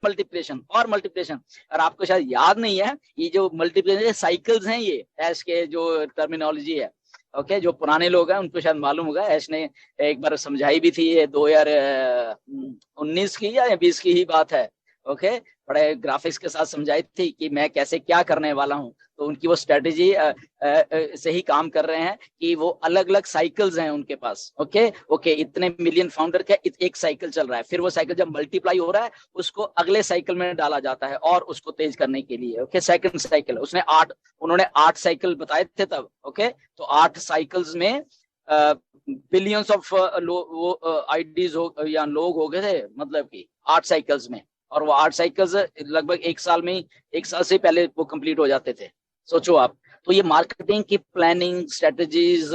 Multiplication और multiplication. और आपको शायद याद नहीं है, ये जो मल्टीप्लिकेशन साइकिल्स हैं, ये ऐश के जो टर्मिनोलॉजी है, ओके, जो पुराने लोग हैं उनको शायद मालूम होगा, ऐश ने एक बार समझाई भी थी, ये 2019 की या 20 की ही बात है, ओके, बड़े ग्राफिक्स के साथ समझाई थी कि मैं कैसे क्या करने वाला हूँ। तो उनकी वो स्ट्रेटेजी से ही काम कर रहे हैं कि वो अलग अलग साइकिल्स हैं उनके पास, ओके ओके, इतने मिलियन फाउंडर का एक साइकिल चल रहा है, फिर वो साइकिल जब मल्टीप्लाई हो रहा है उसको अगले साइकिल में डाला जाता है और उसको तेज करने के लिए, ओके, सेकंड साइकिल। उन्होंने 8 साइकिल बताए थे तब, ओके, तो 8 साइकिल्स में बिलियंस ऑफ आईडीज हो या लोग हो गए थे, मतलब कि 8 साइकिल्स में, और वो 8 साइकिल्स लगभग 1 साल से पहले वो कंप्लीट हो जाते थे, सोचो आप। तो ये मार्केटिंग की प्लानिंग, स्ट्रेटजीज,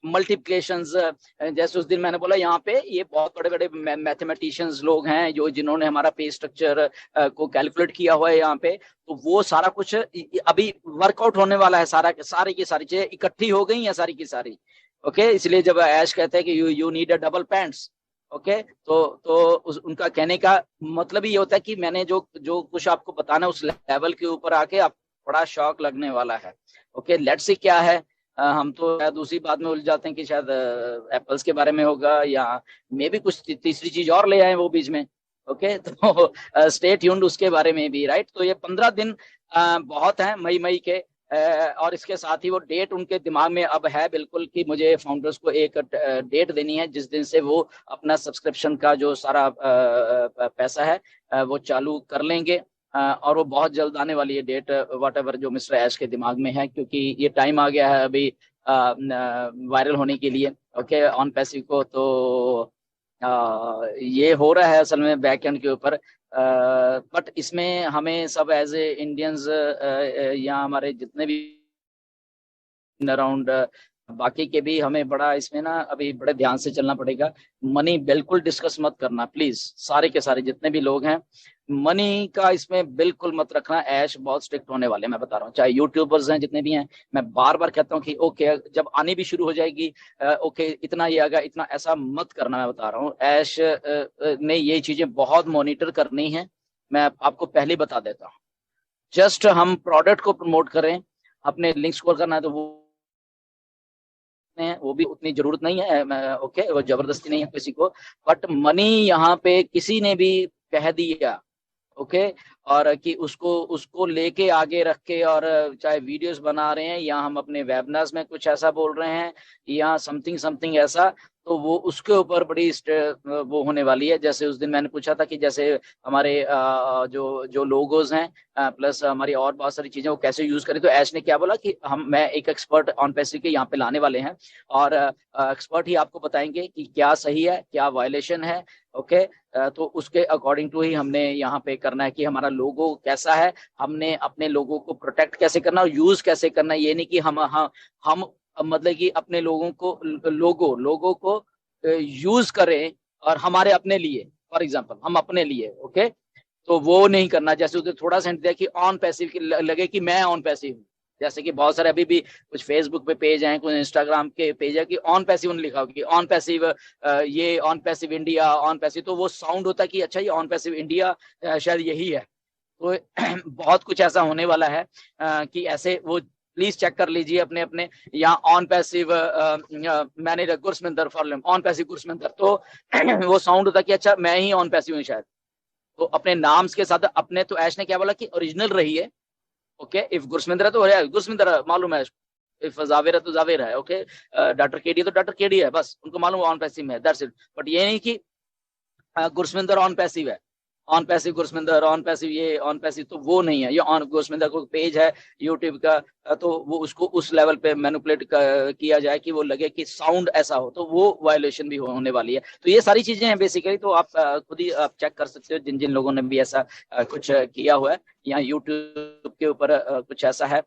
मल्टीप्लिकेशंस, जैसे उस दिन मैंने बोला यहाँ पे ये बहुत बड़े बड़े मैथमेटिशियंस लोग हैं जो जिन्होंने हमारा पे स्ट्रक्चर को कैलकुलेट किया हुआ है यहाँ पे। तो वो सारा कुछ अभी वर्कआउट होने वाला है, सारी की सारी चीजें इकट्ठी हो गई हैं सारी की सारी, ओके। इसलिए जब ऐश कहते हैं कि you need a double pants, okay, तो उनका कहने का मतलब ये होता है कि मैंने जो जो कुछ आपको बताना उस लेवल के ऊपर आके आप बड़ा शॉक लगने वाला है, ओके। लेट्स सी क्या है। हम तो शायद दूसरी बात में उलझ जाते हैं कि शायद एप्पल्स के बारे में होगा या मे भी कुछ तीसरी चीज और ले आए वो बीच में, ओके। तो स्टे ट्यून्ड उसके बारे में भी, राइट। तो ये 15 दिन बहुत है मई के, और इसके साथ ही वो डेट उनके दिमाग में अब है बिल्कुल कि मुझे फाउंडर्स को एक डेट देनी है जिस दिन से वो अपना सब्सक्रिप्शन का जो सारा पैसा है वो चालू कर लेंगे, और वो बहुत जल्द आने वाली है डेट, वट एवर जो मिस्टर ऐश के दिमाग में है, क्योंकि ये टाइम आ गया है अभी वायरल होने के लिए, ओके, ऑन पैसिव को। तो ये हो रहा है असल में बैक एंड के ऊपर, बट इसमें हमें सब एज ए इंडियंस या हमारे जितने भी अराउंड बाकी के भी, हमें बड़ा इसमें ना अभी बड़े ध्यान से चलना पड़ेगा। मनी बिल्कुल डिस्कस मत करना प्लीज, सारे के सारे जितने भी लोग हैं, मनी का इसमें बिल्कुल मत रखना। ऐश बहुत स्ट्रिक्ट होने वाले, मैं बता रहा हूँ, चाहे यूट्यूबर्स हैं जितने भी हैं। मैं बार बार कहता हूँ कि ओके जब आनी भी शुरू हो जाएगी, ओके इतना ये आएगा इतना, ऐसा मत करना, मैं बता रहा हूँ। ऐश ने ये चीजें बहुत मॉनिटर करनी है, मैं आपको पहले ही बता देता हूँ। जस्ट हम प्रोडक्ट को प्रमोट करें, अपने लिंक स्कोर करना है तो वो भी उतनी जरूरत नहीं है, ओके, वो जबरदस्ती नहीं है किसी को। बट मनी यहाँ पे किसी ने भी कह दिया, ओके, और कि उसको उसको लेके आगे रख के, और चाहे वीडियोस बना रहे हैं या हम अपने वेबिनार्स में कुछ ऐसा बोल रहे हैं या समथिंग समथिंग ऐसा, तो वो उसके ऊपर बड़ी वो होने वाली है। जैसे उस दिन मैंने पूछा था कि जैसे हमारे जो जो लोगोज हैं प्लस हमारी और बहुत सारी चीजें वो कैसे यूज करें, तो ऐश ने क्या बोला कि मैं एक एक्सपर्ट ऑन पैसिव के यहाँ पे लाने वाले हैं, और एक्सपर्ट ही आपको बताएंगे कि क्या सही है क्या वायलेशन है, ओके। तो उसके अकॉर्डिंग टू ही हमने यहाँ पे करना है कि हमारा लोगो कैसा है, हमने अपने लोगों को प्रोटेक्ट कैसे करना और यूज कैसे करना। ये नहीं कि हम मतलब कि अपने लोगों को यूज करें और हमारे अपने लिए, फॉर एग्जांपल हम अपने लिए, ओके, तो वो नहीं करना। जैसे उसे थोड़ा सा दिया कि ऑन पैसिव लगे कि मैं ऑन पैसिव हूँ, जैसे कि बहुत सारे अभी भी कुछ फेसबुक पे पेज हैं, कुछ इंस्टाग्राम के पेज है कि ऑन पैसिव लिखा हो कि ऑन पैसिव, ये on passive India, on passive, तो वो साउंड होता है कि अच्छा ये ऑन पैसिव इंडिया शायद यही है। तो बहुत कुछ ऐसा होने वाला है कि ऐसे वो प्लीज चेक कर लीजिए अपने अपने यहाँ on passive manager Gursaminder for on passive Gursaminder, तो वो साउंड होता है कि अच्छा मैं ही ऑन पैसिव हूँ शायद। तो अपने नाम्स के साथ अपने, तो ऐश ने क्या बोला कि ओरिजिनल रही है, ओके, इफ गुरसमिंदर है तो गुरसमिंदर मालूम है, इफ जावेर है तो जावेर है, ओके, डॉक्टर केडी है तो डॉक्टर केडी है, बस उनको मालूम ऑन पैसिव है, दैट्स इट। बट ये नहीं कि गुरसमिंदर ऑन पैसिव है, ऑन पैसिव गुरसमिंदर, ऑन पैसिव ये, ऑन पैसिव, तो वो नहीं है। ये ऑन गुरसमिंदर को पेज है यूट्यूब का, तो वो उसको उस लेवल पे मैनिपुलेट किया जाए कि वो लगे कि साउंड ऐसा हो, तो वो वायलेशन भी होने वाली है। तो ये सारी चीजें हैं बेसिकली, तो आप खुद ही आप चेक कर सकते हो जिन जिन लोगों ने भी ऐसा कुछ किया हुआ है या यूट्यूब के ऊपर कुछ ऐसा है।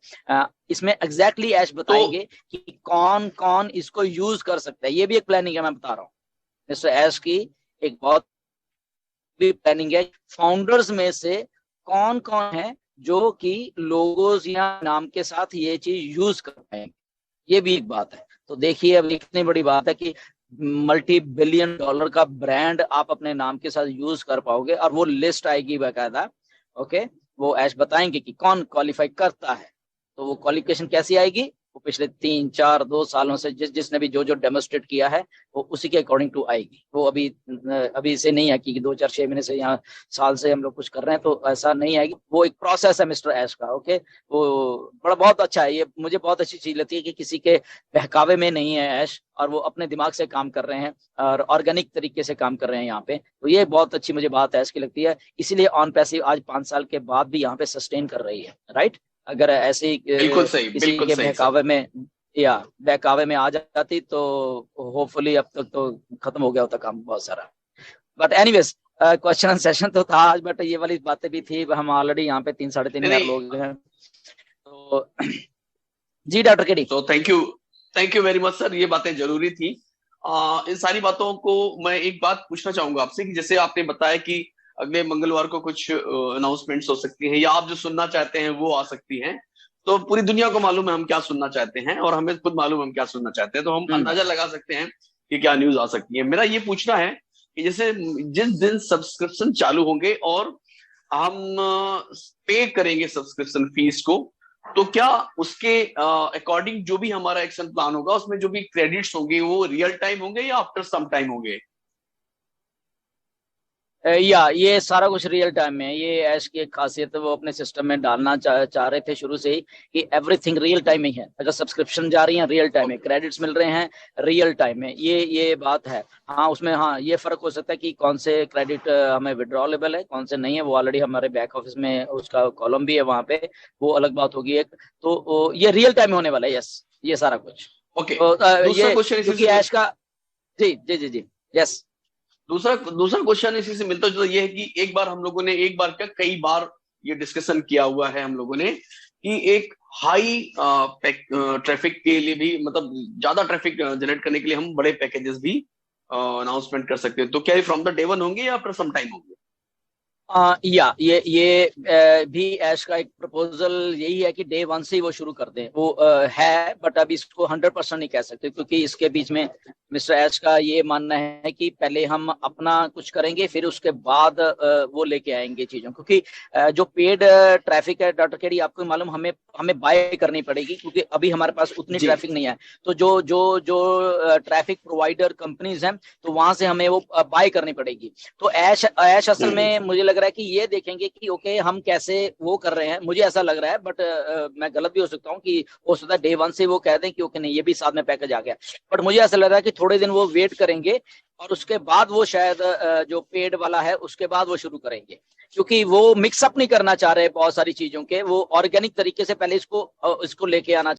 इसमें एग्जैक्टली ऐश बताएंगे कि कौन कौन इसको यूज कर सकता है। ये भी एक प्लानिंग है, मैं बता रहा हूँ मिस्टर ऐश की, एक बहुत भी प्लानिंग है। फाउंडर्स में से कौन कौन है जो कि लोगोस या नाम के साथ ये चीज यूज कर पाएंगे, ये भी एक बात है। तो देखिए अब इतनी बड़ी बात है कि मल्टी बिलियन डॉलर का ब्रांड आप अपने नाम के साथ यूज कर पाओगे, और वो लिस्ट आएगी बाकायदा। ओके, वो ऐश बताएंगे कि कौन क्वालिफाई करता है। तो वो क्वालिफिकेशन कैसी आएगी, वो पिछले 3 4 2 सालों से जिसने भी जो डेमोस्ट्रेट किया है वो उसी के अकॉर्डिंग टू आएगी। वो अभी से नहीं है कि 2 4 6 महीने से या साल से हम लोग कुछ कर रहे हैं, तो ऐसा नहीं आएगी। वो एक प्रोसेस है मिस्टर ऐश का। ओके, वो बड़ा बहुत अच्छा है। ये मुझे बहुत अच्छी चीज लगती है कि किसी के बहकावे में नहीं है ऐश, और वो अपने दिमाग से काम कर रहे हैं और ऑर्गेनिक तरीके से काम कर रहे हैं यहाँ पे। तो ये बहुत अच्छी मुझे बात ऐश की लगती है, इसीलिए ऑन पैसिव आज 5 साल के बाद भी यहाँ पे सस्टेन कर रही है। राइट, अगर ऐसे ही बिल्कुल सही, किसी बिल्कुल के सही सर। बहकावे में या बहकावे में आ जाती तो होपफुली अब तक तो खत्म हो गया होता काम बहुत सारा। But anyways, question and session तो था आज, बट ये वाली बातें भी थी। हम ऑलरेडी यहाँ पे 3 साढ़े 3 हजार नहीं, लोग हैं तो जी डॉक्टर केडी। तो thank you very much sir, ये बातें जरूरी थी। इन सारी बातों को मैं एक बात पूछना चाहूंगा आपसे कि जैसे आपने बताया कि अगले मंगलवार को कुछ अनाउंसमेंट्स हो सकती हैं, या आप जो सुनना चाहते हैं वो आ सकती हैं। तो पूरी दुनिया को मालूम है हम क्या सुनना चाहते हैं, और हमें खुद मालूम है हम क्या सुनना चाहते हैं, तो हम अंदाजा लगा सकते हैं कि क्या न्यूज आ सकती है। मेरा ये पूछना है कि जैसे जिस दिन सब्सक्रिप्शन चालू होंगे और हम पे करेंगे सब्सक्रिप्शन फीस को, तो क्या उसके अकॉर्डिंग जो भी हमारा एक्शन प्लान होगा उसमें जो भी क्रेडिट्स होंगे वो रियल टाइम होंगे या आफ्टर सम टाइम होंगे? या ये सारा कुछ रियल टाइम में है। ये ऐश की एक खासियत है, वो अपने सिस्टम में डालना चाह रहे थे शुरू से ही कि एवरीथिंग रियल टाइम में ही है। अगर सब्सक्रिप्शन जा रही है रियल टाइम में, क्रेडिट्स मिल रहे हैं रियल टाइम में, ये बात है। हाँ उसमें हाँ ये फर्क हो सकता है कि कौन से क्रेडिट हमें विड्रॉलेबल है, कौन से नहीं है। वो ऑलरेडी हमारे बैक ऑफिस में उसका कॉलम भी है वहाँ पे, वो अलग बात होगी एक। तो ये रियल टाइम में होने वाला है। यस, ये सारा कुछ। ओके, तो दूसरा ये क्वेश्चन क्योंकि ऐश का जी जी जी जी यस। दूसरा क्वेश्चन इसी से मिलता जुलता ये है कि एक बार हम लोगों ने, एक बार क्या कई बार ये डिस्कशन किया हुआ है हम लोगों ने कि एक हाई ट्रैफिक के लिए भी, मतलब ज्यादा ट्रैफिक जनरेट करने के लिए हम बड़े पैकेजेस भी अनाउंसमेंट कर सकते हैं। तो क्या ये फ्रॉम द डे वन होंगे या आफ्टर सम टाइम होंगे? या ये भी ऐश का एक प्रपोजल यही है कि डे वन से ही वो शुरू कर दें। वो है, बट अभी इसको 100% नहीं कह सकते, क्योंकि इसके बीच में मिस्टर ऐश का ये मानना है कि पहले हम अपना कुछ करेंगे, फिर उसके बाद वो लेके आएंगे चीजों। क्योंकि जो पेड ट्रैफिक है डॉक्टर केडी, आपको मालूम हमें बाय करनी पड़ेगी, क्योंकि अभी हमारे पास उतनी ट्रैफिक नहीं है। तो जो ट्रैफिक प्रोवाइडर कंपनीज हैं, तो वहां से हमें वो बाय करनी पड़ेगी। तो ऐश असल में मुझे लग रहा है कि ये देखेंगे कि ओके हम कैसे वो कर रहे हैं। मुझे ऐसा लग रहा है, बट मैं गलत भी हो सकता हूँ कि हो सकता है डे वन से वो कह दें कि ओके नहीं ये भी साथ में पैकेज आ गया। बट मुझे ऐसा लग रहा है कि थोड़े दिन वो वेट करेंगे, और उसके बाद वो शायद जो पेड वाला है उसके बाद वो शुरू करेंगे। क्योंकि वो मिक्सअप नहीं करना चाह रहे बहुत सारी चीजों के, वो ऑर्गेनिक तरीके से पहले इसको लेके आना